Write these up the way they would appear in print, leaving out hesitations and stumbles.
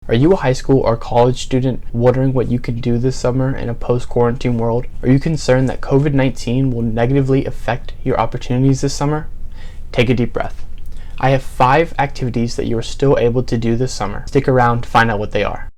Are you a high school or college student wondering what you can do this summer in a post-quarantine world? Are you concerned that COVID-19 will negatively affect your opportunities this summer? Take a deep breath. I have 5 activities that you are still able to do this summer. Stick around to find out what they are.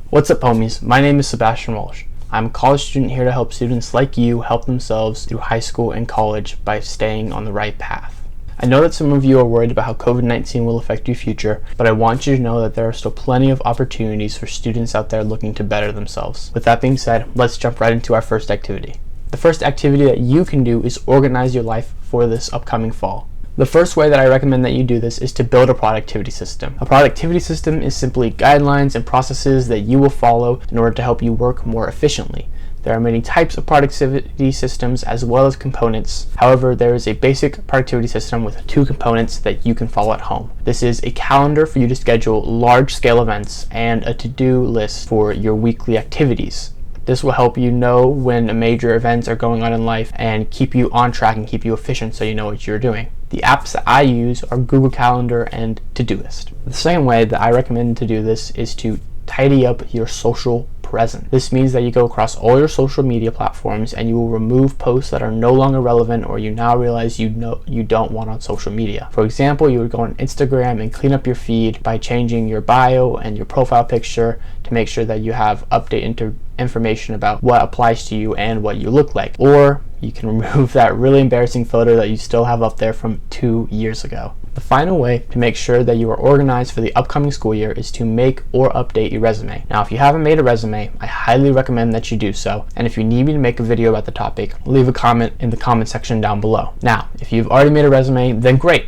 What's up, homies? My name is Sebastian Walsh. I'm a college student here to help students like you help themselves through high school and college by staying on the right path. I know that some of you are worried about how COVID-19 will affect your future, but I want you to know that there are still plenty of opportunities for students out there looking to better themselves. With that being said, let's jump right into our first activity. The first activity that you can do is organize your life for this upcoming fall. The first way that I recommend that you do this is to build a productivity system. A productivity system is simply guidelines and processes that you will follow in order to help you work more efficiently. There are many types of productivity systems as well as components. However, there is a basic productivity system with 2 components that you can follow at home. This is a calendar for you to schedule large-scale events and a to-do list for your weekly activities. This will help you know when major events are going on in life and keep you on track and keep you efficient so you know what you're doing. The apps that I use are Google Calendar and Todoist. The second way that I recommend to do this is to tidy up your social presence. This means that you go across all your social media platforms and you will remove posts that are no longer relevant or you now realize you don't want on social media. For example, you would go on Instagram and clean up your feed by changing your bio and your profile picture to make sure that you have updated information about what applies to you and what you look like. Or you can remove that really embarrassing photo that you still have up there from 2 years ago. The final way to make sure that you are organized for the upcoming school year is to make or update your resume. Now, if you haven't made a resume, I highly recommend that you do so. And if you need me to make a video about the topic, leave a comment in the comment section down below. Now, if you've already made a resume, then great.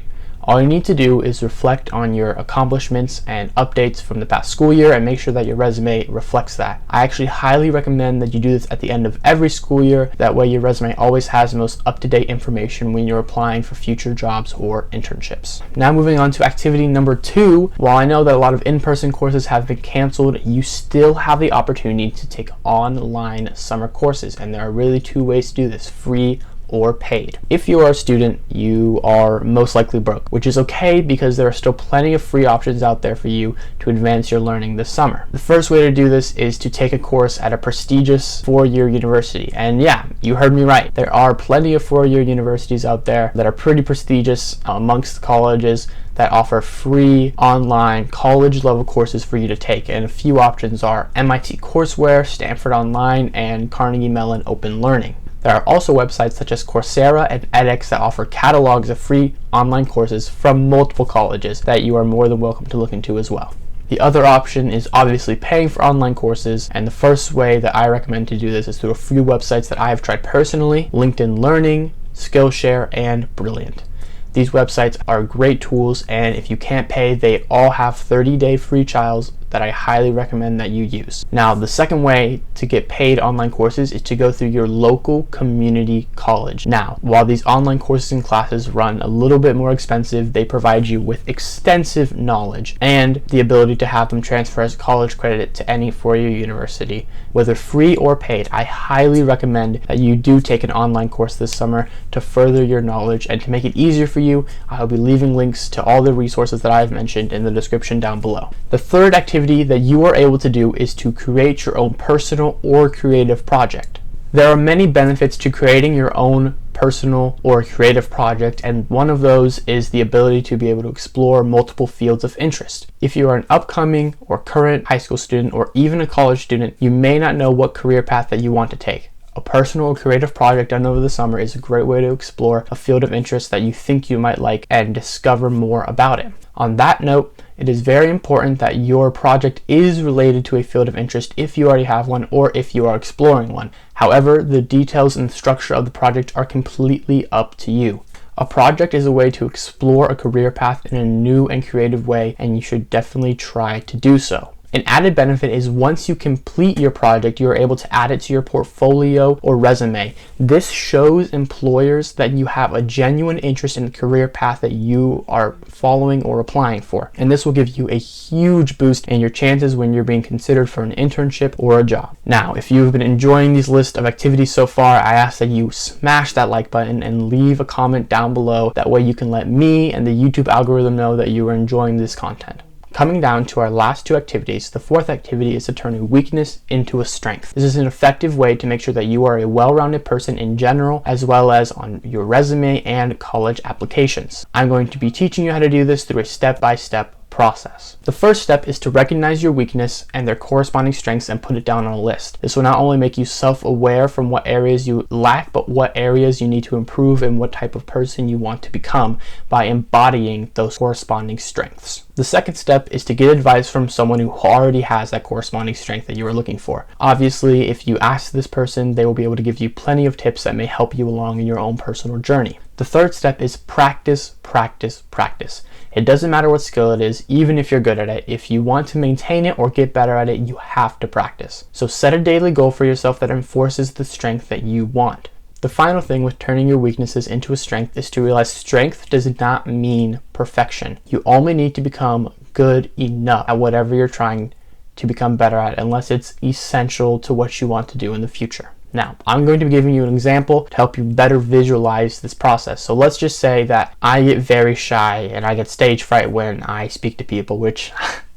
All you need to do is reflect on your accomplishments and updates from the past school year and make sure that your resume reflects that. I actually highly recommend that you do this at the end of every school year. That way your resume always has the most up-to-date information when you're applying for future jobs or internships. Now moving on to activity number 2. While I know that a lot of in-person courses have been canceled, you still have the opportunity to take online summer courses, and there are really 2 ways to do this: free or paid. If you are a student, you are most likely broke, which is okay because there are still plenty of free options out there for you to advance your learning this summer. The first way to do this is to take a course at a prestigious 4-year university. And yeah, you heard me right. There are plenty of 4-year universities out there that are pretty prestigious amongst the colleges that offer free online college level courses for you to take. And a few options are MIT Courseware, Stanford Online, and Carnegie Mellon Open Learning. There are also websites such as Coursera and edX that offer catalogs of free online courses from multiple colleges that you are more than welcome to look into as well. The other option is obviously paying for online courses, and the first way that I recommend to do this is through a few websites that I have tried personally: LinkedIn Learning, Skillshare, and Brilliant. These websites are great tools, and if you can't pay, they all have 30-day free trials that I highly recommend that you use. Now, the second way to get paid online courses is to go through your local community college. Now, while these online courses and classes run a little bit more expensive, they provide you with extensive knowledge and the ability to have them transfer as college credit to any 4-year university. Whether free or paid, I highly recommend that you do take an online course this summer to further your knowledge. And to make it easier for you, I'll be leaving links to all the resources that I've mentioned in the description down below. The third activity that you are able to do is to create your own personal or creative project. There are many benefits to creating your own personal or creative project, and one of those is the ability to be able to explore multiple fields of interest. If you are an upcoming or current high school student or even a college student, you may not know what career path that you want to take. A personal or creative project done over the summer is a great way to explore a field of interest that you think you might like and discover more about it. On that note, it is very important that your project is related to a field of interest if you already have one or if you are exploring one. However, the details and structure of the project are completely up to you. A project is a way to explore a career path in a new and creative way, and you should definitely try to do so. An added benefit is once you complete your project, you are able to add it to your portfolio or resume. This shows employers that you have a genuine interest in the career path that you are following or applying for. And this will give you a huge boost in your chances when you're being considered for an internship or a job. Now, if you've been enjoying these list of activities so far, I ask that you smash that like button and leave a comment down below. That way you can let me and the YouTube algorithm know that you are enjoying this content. Coming down to our last two activities, the fourth activity is to turn a weakness into a strength. This is an effective way to make sure that you are a well-rounded person in general, as well as on your resume and college applications. I'm going to be teaching you how to do this through a step-by-step process. The first step is to recognize your weakness and their corresponding strengths and put it down on a list. This will not only make you self-aware from what areas you lack, but what areas you need to improve and what type of person you want to become by embodying those corresponding strengths. The second step is to get advice from someone who already has that corresponding strength that you are looking for. Obviously, if you ask this person, they will be able to give you plenty of tips that may help you along in your own personal journey. The third step is practice, practice, practice. It doesn't matter what skill it is, even if you're good at it. If you want to maintain it or get better at it, you have to practice. So set a daily goal for yourself that enforces the strength that you want. The final thing with turning your weaknesses into a strength is to realize strength does not mean perfection. You only need to become good enough at whatever you're trying to become better at, unless it's essential to what you want to do in the future. Now, I'm going to be giving you an example to help you better visualize this process. So let's just say that I get very shy and I get stage fright when I speak to people, which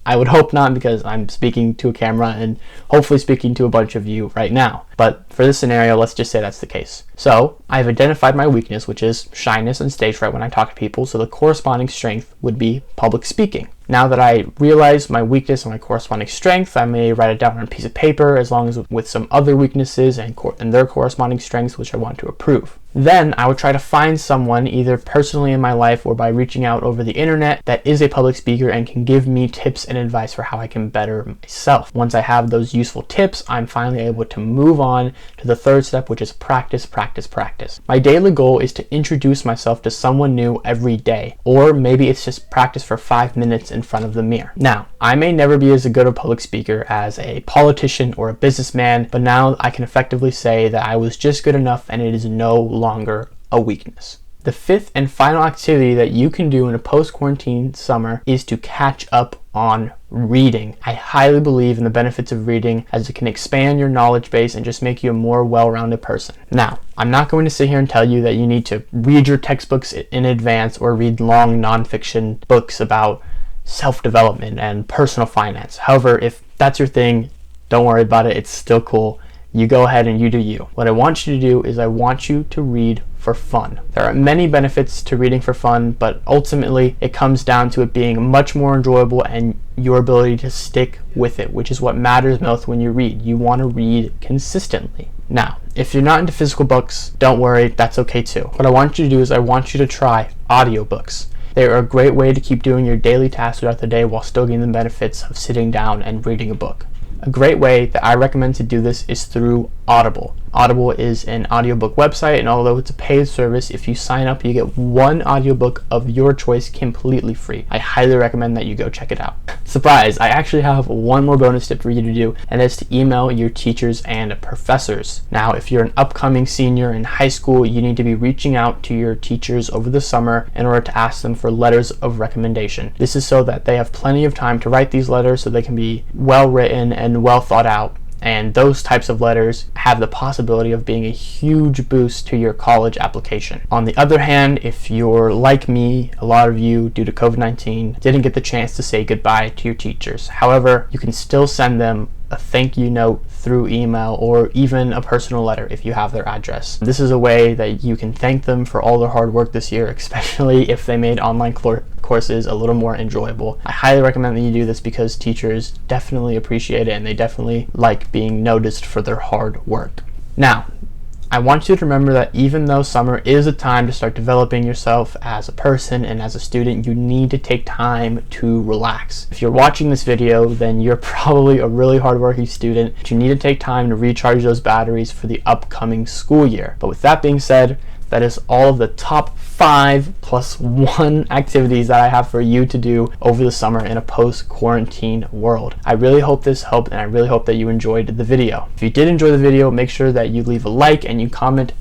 I would hope not, because I'm speaking to a camera and hopefully speaking to a bunch of you right now. But for this scenario, let's just say that's the case. So I've identified my weakness, which is shyness and stage fright when I talk to people. So the corresponding strength would be public speaking. Now that I realize my weakness and my corresponding strength, I may write it down on a piece of paper, as long as with some other weaknesses and their corresponding strengths, which I want to improve. Then I would try to find someone, either personally in my life or by reaching out over the internet, that is a public speaker and can give me tips and advice for how I can better myself. Once I have those useful tips, I'm finally able to move on to the third step, which is practice, practice, practice. My daily goal is to introduce myself to someone new every day, or maybe it's just practice for 5 minutes in front of the mirror. Now, I may never be as good a public speaker as a politician or a businessman, but now I can effectively say that I was just good enough and it is no longer a weakness. The fifth and final activity that you can do in a post-quarantine summer is to catch up on reading. I highly believe in the benefits of reading, as it can expand your knowledge base and just make you a more well-rounded person. Now, I'm not going to sit here and tell you that you need to read your textbooks in advance or read long nonfiction books about self-development and personal finance. However, if that's your thing, don't worry about it. It's still cool. You go ahead and you do you. What I want you to do is I want you to read for fun. There are many benefits to reading for fun, but ultimately it comes down to it being much more enjoyable and your ability to stick with it, which is what matters most when you read. You want to read consistently. Now, if you're not into physical books, don't worry, that's okay too. What I want you to do is I want you to try audiobooks. They are a great way to keep doing your daily tasks throughout the day while still getting the benefits of sitting down and reading a book. A great way that I recommend to do this is through Audible. Audible is an audiobook website, and although it's a paid service, if you sign up, you get one audiobook of your choice completely free. I highly recommend that you go check it out. Surprise! I actually have one more bonus tip for you to do, and that's to email your teachers and professors. Now, if you're an upcoming senior in high school, you need to be reaching out to your teachers over the summer in order to ask them for letters of recommendation. This is so that they have plenty of time to write these letters, so they can be well written and well thought out. And those types of letters have the possibility of being a huge boost to your college application. On the other hand, if you're like me, a lot of you, due to COVID-19, didn't get the chance to say goodbye to your teachers. However, you can still send them a thank you note through email or even a personal letter if you have their address. This is a way that you can thank them for all their hard work this year, especially if they made online courses a little more enjoyable. I highly recommend that you do this because teachers definitely appreciate it and they definitely like being noticed for their hard work. Now, I want you to remember that even though summer is a time to start developing yourself as a person and as a student, you need to take time to relax. If you're watching this video, then you're probably a really hardworking student, but you need to take time to recharge those batteries for the upcoming school year. But with that being said, that is all of the top 5 plus 1 activities that I have for you to do over the summer in a post-quarantine world. I really hope this helped, and I really hope that you enjoyed the video. If you did enjoy the video, make sure that you leave a like and you comment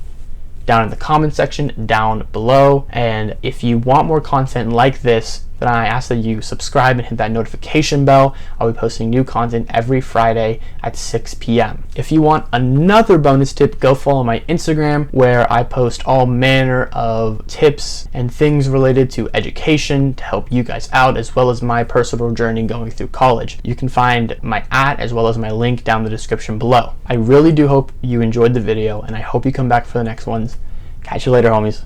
down in the comment section down below. And if you want more content like this, then I ask that you subscribe and hit that notification bell. I'll be posting new content every Friday at 6 p.m. If you want another bonus tip, go follow my Instagram, where I post all manner of tips and things related to education to help you guys out, as well as my personal journey going through college. You can find my as well as my link down in the description below. I really do hope you enjoyed the video, and I hope you come back for the next ones. Catch you later, homies.